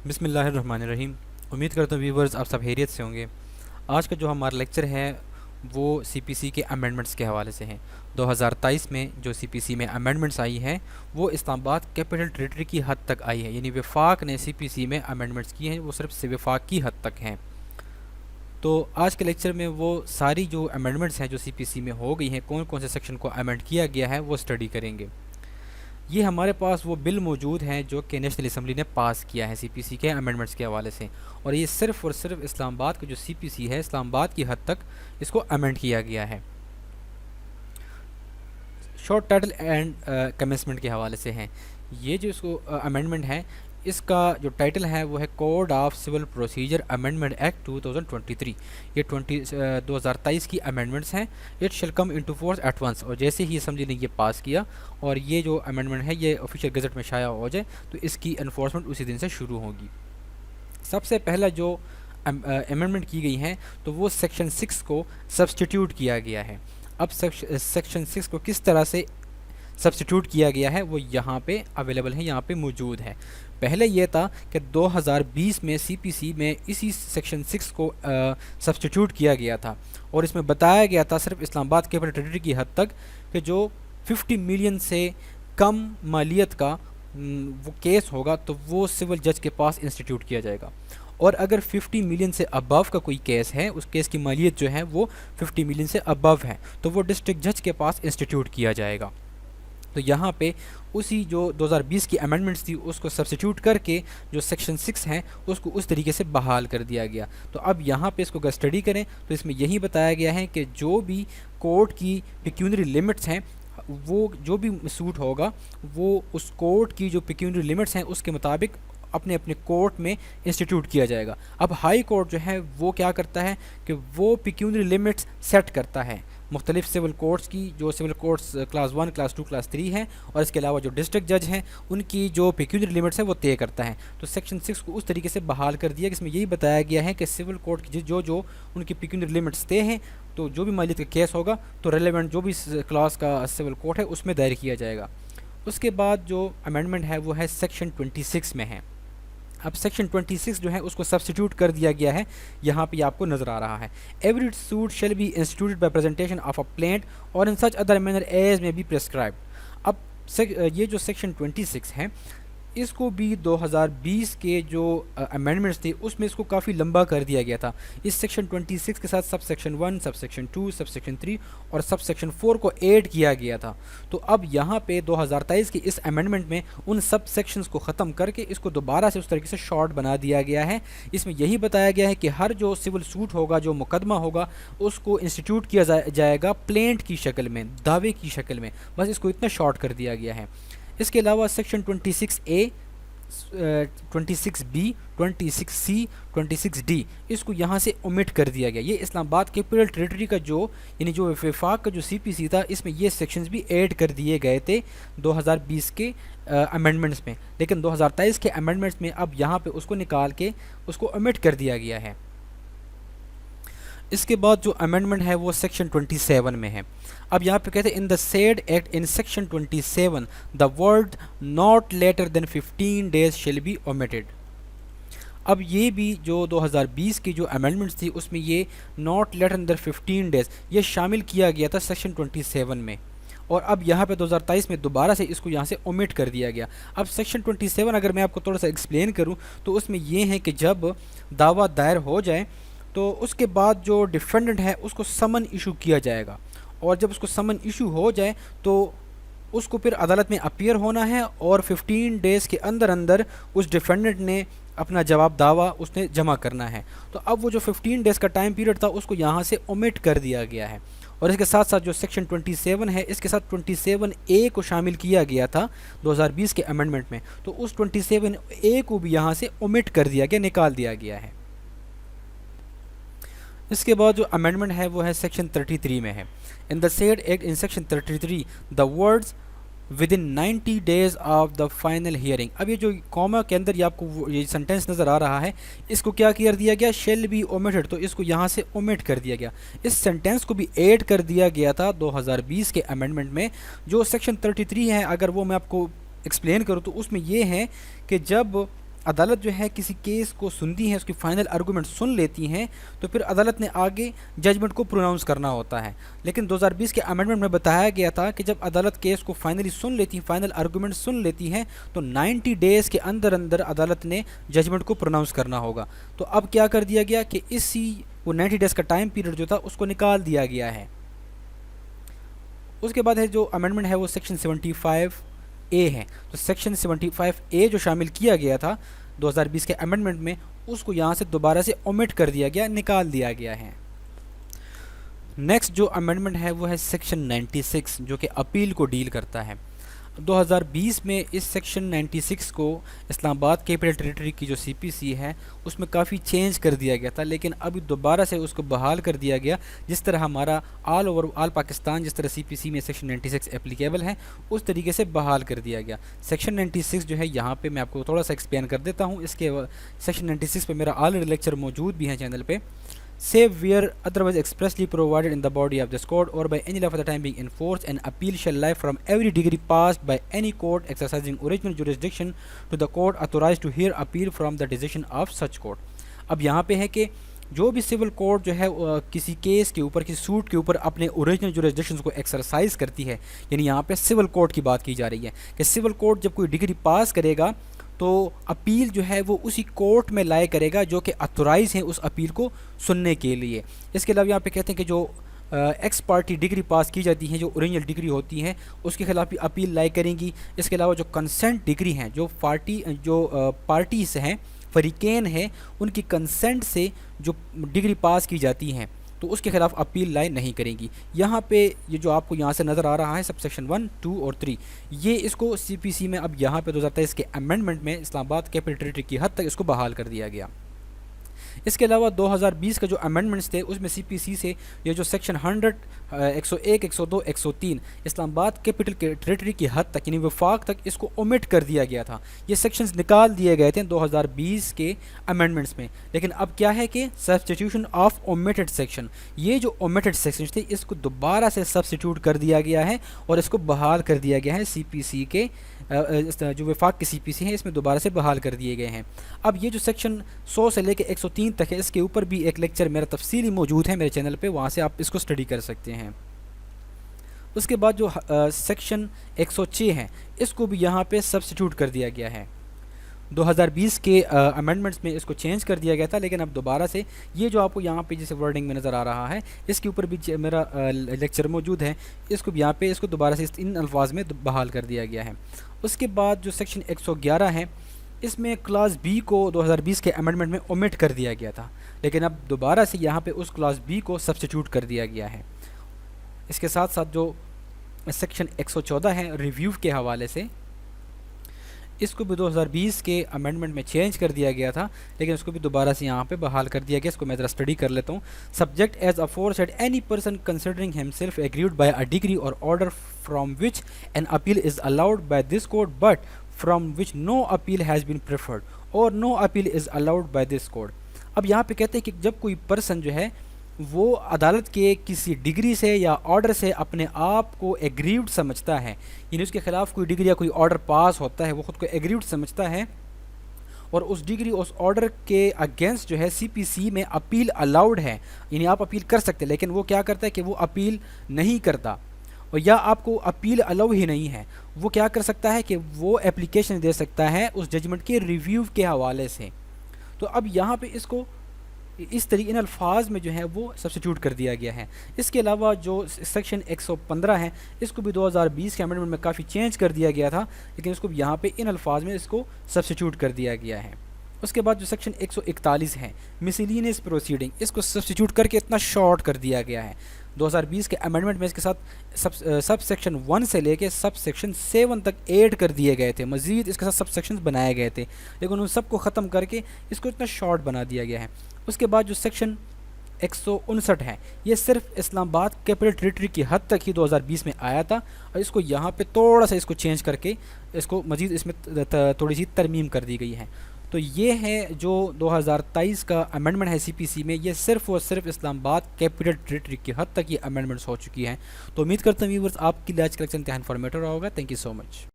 बिस्मिल्लाहिर्रहमानिर्रहीम। उम्मीद करता हूँ व्यूवर्स आप सब खैरियत से होंगे। आज का जो हमारा लेक्चर है वो सीपीसी के अमेंडमेंट्स के हवाले से है। 2023 में जो सीपीसी में अमेंडमेंट्स आई हैं वो इस्लामाबाद कैपिटल टेरिटरी की हद तक आई है, यानी वफाक ने सीपीसी में अमेंडमेंट्स किए हैं, वो सिर्फ से वफाक की हद तक हैं। तो आज के लेक्चर में वो सारी जो अमेंडमेंट्स हैं जो सीपीसी में हो गई हैं, कौन कौन से सेक्शन को अमेंड किया गया है, वो स्टडी करेंगे। ये हमारे पास वो बिल मौजूद हैं जो कि नेशनल असम्बली ने पास किया है सीपीसी के अमेंडमेंट्स के हवाले से, और ये सिर्फ और सिर्फ इस्लामाबाद का जो सीपीसी है इस्लामाबाद की हद तक इसको अमेंड किया गया है। शॉर्ट टाइटल एंड कमेंसमेंट के हवाले से हैं। ये जो इसको अमेंडमेंट है, इसका जो टाइटल है वो है code of civil procedure amendment act 2023। ये 2023 की अमेंडमेंट्स हैं। It shall come into force at once, और जैसे ही असम्बली ने ये पास किया और ये जो अमेंडमेंट है ये ऑफिशियल गजट में शाया हो जाए तो इसकी एनफोर्समेंट उसी दिन से शुरू होगी। सबसे पहला जो अमेंडमेंट की गई है तो वो सेक्शन 6 को सब्सटीट्यूट किया गया है। अब सेक्शन 6 को किस तरह से सब्सटीट्यूट किया गया है वो यहाँ पे अवेलेबल है, यहाँ पे मौजूद है। पहले ये था कि 2020 में सीपीसी में इसी सेक्शन 6 को सब्सटीट्यूट किया गया था, और इसमें बताया गया था सिर्फ इस्लामाबाद कैपिटल टेरिटरी की हद तक कि जो 50 मिलियन से कम मालियत का वो केस होगा तो वो सिविल जज के पास इंस्टीट्यूट किया जाएगा, और अगर 50 मिलियन से अबव का कोई केस है, उस केस की मालियत जो है वो 50 मिलियन से अबव है, तो वो डिस्ट्रिक्ट जज के पास इंस्टीट्यूट किया जाएगा। तो यहाँ पे उसी जो 2020 की अमेंडमेंट्स थी उसको सब्स्टिट्यूट करके जो सेक्शन 6 हैं उसको उस तरीके से बहाल कर दिया गया। तो अब यहाँ पे इसको अगर स्टडी करें तो इसमें यही बताया गया है कि जो भी कोर्ट की पिक्यूनरी लिमिट्स हैं वो जो भी सूट होगा वो उस कोर्ट की जो पिक्यूनरी लिमिट्स हैं उसके मुताबिक अपने अपने कोर्ट में इंस्टीट्यूट किया जाएगा। अब हाई कोर्ट जो है वो क्या करता है कि वो पिक्यूनरी लिमिट्स सेट करता है मुख्तलिफ सिविल कोर्ट्स की, जो civil courts class 1, class 2, class 3 हैं, और इसके अलावा जो डिस्ट्रिक्ट जज हैं उनकी जो पिक्यूनरी लिमिट्स है वो तय करता है। तो सेक्शन 6 को उस तरीके से बहाल कर दिया कि इसमें यही बताया गया है कि सिविल कोर्ट की जो जो उनकी पिक्यूनरी लिमिट्स तय हैं तो जो भी मालियत का केस होगा तो रेलेवेंट जो भी क्लास का सिविल कोर्ट है उसमें दायर किया जाएगा। उसके बाद जो अमेंडमेंट है वो है सेक्शन 26 में है। अब सेक्शन 26 जो है उसको सब्स्टिट्यूट कर दिया गया है, यहाँ पे आपको नज़र आ रहा है। Every suit shall be instituted by presentation of a plaint or in such other manner as may be prescribed. अब ये जो सेक्शन 26 है इसको भी 2020 के जो अमेंडमेंट्स थे उसमें इसको काफ़ी लंबा कर दिया गया था। इस सेक्शन 26 के साथ sub section 1, sub section 2, sub section 3 और सब सेक्शन 4 को ऐड किया गया था। तो अब यहाँ पे 2023 के इस अमेंडमेंट में उन सब सेक्शंस को ख़त्म करके इसको दोबारा से उस तरीके से शॉर्ट बना दिया गया है। इसमें यही बताया गया है कि हर जो सिविल सूट होगा, जो मुकदमा होगा, उसको इंस्टीट्यूट किया जाएगा प्लेंट की शक्ल में, दावे की शक्ल में। बस इसको इतना शॉर्ट कर दिया गया है। इसके अलावा section 26A, 26B, 26C, 26D इसको यहाँ से ओमिट कर दिया गया। ये इस्लामाबाद कैपिटल टेरिटरी का जो यानी जो वफाक का जो सीपीसी था इसमें ये सेक्शंस भी ऐड कर दिए गए थे 2020 के अमेंडमेंट्स में, लेकिन 2023 के अमेंडमेंट्स में अब यहाँ पे उसको निकाल के उसको ओमिट कर दिया गया है। इसके बाद जो अमेंडमेंट है वो सेक्शन 27 में है। अब यहाँ पे कहते हैं in the said act in section 27 the word not later than 15 days shall be omitted. अब ये भी जो 2020 की जो अमेंडमेंट्स थी उसमें ये नॉट लेटर देन 15 डेज ये शामिल किया गया था सेक्शन 27 में, और अब यहाँ पे 2023 में दोबारा से इसको यहाँ से ओमिट कर दिया गया। अब सेक्शन 27 अगर मैं आपको थोड़ा सा एक्सप्लेन करूँ तो उसमें ये है कि जब दावा दायर हो जाए तो उसके बाद जो डिफेंडेंट है उसको समन इशू किया जाएगा, और जब उसको समन इशू हो जाए तो उसको फिर अदालत में अपीयर होना है और 15 डेज़ के अंदर अंदर उस डिफेंडेंट ने अपना जवाब दावा उसने जमा करना है। तो अब वो जो 15 डेज़ का टाइम पीरियड था उसको यहाँ से ओमिट कर दिया गया है, और इसके साथ साथ जो सेक्शन 27 है इसके साथ 27A को शामिल किया गया था 2020 के अमेंडमेंट में, तो उस 27A को भी यहाँ से ओमिट कर दिया गया, निकाल दिया गया है। इसके बाद जो अमेंडमेंट है वो है सेक्शन 33 में है। इन the said act in section 33 the words with in 90 days of the final hearing. अब ये जो कॉमा के अंदर ये आपको ये सेंटेंस नज़र आ रहा है इसको क्या कर दिया गया, शेल बी ओमिटेड, तो इसको यहाँ से ओमिट कर दिया गया। इस सेंटेंस को भी ऐड कर दिया गया था 2020 के अमेंडमेंट में। जो सेक्शन 33 है अगर वो मैं आपको एक्सप्लेन करूँ तो उसमें ये है कि जब अदालत जो है किसी केस को सुनती है, उसकी फाइनल आर्गूमेंट सुन लेती हैं, तो फिर अदालत ने आगे जजमेंट को प्रोनाउंस करना होता है। लेकिन 2020 के अमेंडमेंट में बताया गया था कि जब अदालत केस को फाइनली सुन लेती है, फाइनल आर्गूमेंट सुन लेती है, तो 90 डेज़ के अंदर अंदर अदालत ने जजमेंट को प्रोनाउंस करना होगा। तो अब क्या कर दिया गया कि इसी वो 90 डेज़ का टाइम पीरियड जो था उसको निकाल दिया गया है। उसके बाद है जो अमेंडमेंट है वो सेक्शन 75A है। तो सेक्शन 75A जो शामिल किया गया था 2020 के अमेंडमेंट में, उसको यहाँ से दोबारा से ओमिट कर दिया गया, निकाल दिया गया है। नेक्स्ट जो अमेंडमेंट है वो है सेक्शन 96 जो कि अपील को डील करता है। 2020 में इस सेक्शन 96 को इस्लामाबाद कैपिटल टेरिटरी की जो CPC है उसमें काफ़ी चेंज कर दिया गया था, लेकिन अभी दोबारा से उसको बहाल कर दिया गया। जिस तरह हमारा ऑल पाकिस्तान जिस तरह CPC में सेक्शन 96 एप्लीकेबल है उस तरीके से बहाल कर दिया गया। सेक्शन 96 जो है यहाँ पे मैं आपको थोड़ा सा एक्सप्लेन कर देता हूँ। इसके सेक्शन 96 पे मेरा ऑलरेडी लेक्चर मौजूद भी है चैनल पे। Save where otherwise expressly provided in the body of this code or by any law for the time being enforced, an appeal shall lie from every degree passed by any court exercising original jurisdiction to the court authorized to hear appeal from the decision of such court। अब यहाँ पे है कि जो भी civil court जो है किसी केस के ऊपर, किसी सूट के ऊपर अपने ओरिजिनल जुरिस्डिक्शंस को एक्सरसाइज करती है, यानी यहाँ पे सिविल कोर्ट की बात की जा रही है कि सिविल कोर्ट जब कोई डिग्री पास करेगा तो अपील जो है वो उसी कोर्ट में लाए करेगा जो कि अथोराइज हैं उस अपील को सुनने के लिए। इसके अलावा यहाँ पे कहते हैं कि जो एक्स पार्टी डिग्री पास की जाती हैं, जो ओरिजिनल डिग्री होती हैं, उसके खिलाफ भी अपील लाए करेंगी। इसके अलावा जो कंसेंट डिग्री हैं, जो पार्टीज़ हैं, फरीकेन है, उनकी कंसेंट से जो डिग्री पास की जाती हैं तो उसके खिलाफ अपील लाए नहीं करेंगी। यहाँ पे ये जो आपको यहाँ से नज़र आ रहा है सब सेक्शन 1, 2 और 3, ये इसको CPC में अब यहाँ पे 2023 के अमेंडमेंट में इस्लामाबाद कैपिटल टेरिटरी की हद तक इसको बहाल कर दिया गया। इसके अलावा 2020 का जो अमेंडमेंट्स थे उसमें CPC से ये जो सेक्शन 100, 101, 102, 103 इस्लामाबाद कैपिटल टेरिटरी की हद तक यानी वफाक तक इसको ओमिट कर दिया गया था। ये सेक्शंस निकाल दिए गए थे 2020 के अमेंडमेंट्स में। लेकिन अब क्या है कि सब्स्टिट्यूशन ऑफ ओमिटेड सेक्शन, ये जो ओमिटेड सेक्शंस थे इसको दोबारा से सब्स्टिट्यूट कर दिया गया है और इसको बहाल कर दिया गया है। CPC के जो वफाक की CPC है इसमें दोबारा से बहाल कर दिए गए हैं। अब ये जो सेक्शन 100 से लेकर 103 तक है, इसके ऊपर भी एक लेक्चर मेरा तफसीली मौजूद है मेरे चैनल पे, वहाँ से आप इसको स्टडी कर सकते हैं। उसके बाद जो सेक्शन 106 है इसको भी यहाँ पे सब्स्टिट्यूट कर दिया गया है। 2020 के अमेंडमेंट्स में इसको चेंज कर दिया गया था, लेकिन अब दोबारा से ये जो आपको यहाँ पे जैसे वर्डिंग में नज़र आ रहा है इसके ऊपर भी मेरा लेक्चर मौजूद है, इसको भी यहाँ पे इसको दोबारा से इन अल्फाज में बहाल कर दिया गया है। उसके बाद जो सेक्शन 111 है इसमें क्लास B को 2020 के अमेंडमेंट में ओमिट कर दिया गया था, लेकिन अब दोबारा से यहाँ पे उस क्लास B को सब्स्टिट्यूट कर दिया गया है। इसके साथ साथ जो सेक्शन 114 है रिव्यू के हवाले से, इसको भी 2020 के अमेंडमेंट में चेंज कर दिया गया था, लेकिन इसको भी दोबारा से यहाँ पे बहाल कर दिया गया। इसको मैं ज़रा स्टडी कर लेता हूँ। Subject as aforesaid any person considering himself aggrieved by a degree or order from which an appeal is allowed by this court but from which no appeal has been preferred or no appeal is allowed by this court. अब यहाँ पे कहते हैं कि जब कोई person जो है वो अदालत के किसी डिग्री से या ऑर्डर से अपने आप को एग्रीव्ड समझता है, यानी उसके ख़िलाफ़ कोई डिग्री या कोई ऑर्डर पास होता है, वो ख़ुद को एग्रीव्ड समझता है और उस डिग्री उस ऑर्डर के अगेंस्ट जो है CPC में अपील अलाउड है, यानी आप अपील कर सकते हैं, लेकिन वो क्या करता है कि वो अपील नहीं करता और या आपको अपील अलाउ ही नहीं है, वो क्या कर सकता है कि वो एप्लीकेशन दे सकता है उस जजमेंट के रिव्यू के हवाले से। तो अब यहाँ पे इसको इस तरीके इन अल्फाज में जो है वो सब्स्टिट्यूट कर दिया गया है। इसके अलावा जो सेक्शन 115 है इसको भी 2020 के अमेंडमेंट में काफ़ी चेंज कर दिया गया था, लेकिन इसको यहाँ पे इन अल्फाज में इसको सब्स्टिट्यूट कर दिया गया है। उसके बाद जो सेक्शन 141 है मिसलिनियस प्रोसीडिंग, इसको सब्स्टिट्यूट करके इतना शॉर्ट कर दिया गया है। 2020 के अमेंडमेंट में इसके साथ सब सेक्शन 1 से लेके सब सेक्शन 7 तक ऐड कर दिए गए थे, मज़ीद इसके साथ सब सेक्शंस बनाए गए थे, लेकिन उन सबको ख़त्म करके इसको इतना शॉर्ट बना दिया गया है। उसके बाद जो सेक्शन 159 है ये सिर्फ इस्लामाबाद कैपिटल टेरिटरी की हद तक ही 2020 में आया था और इसको यहाँ पे थोड़ा सा इसको चेंज करके इसको मज़ीद इसमें थोड़ी सी तरमीम कर दी गई है। तो ये है जो 2023 का अमेंडमेंट है CPC में, ये सिर्फ और सिर्फ इस्लामाबाद कैपिटल टेरिटरी की हद तक ये अमेंडमेंट्स हो चुकी हैं। तो उम्मीद करता हूँ व्यूअर्स आपकी आज कलेक्शन इंतहा इन्फॉर्मेटिव रहा होगा। Thank you so much.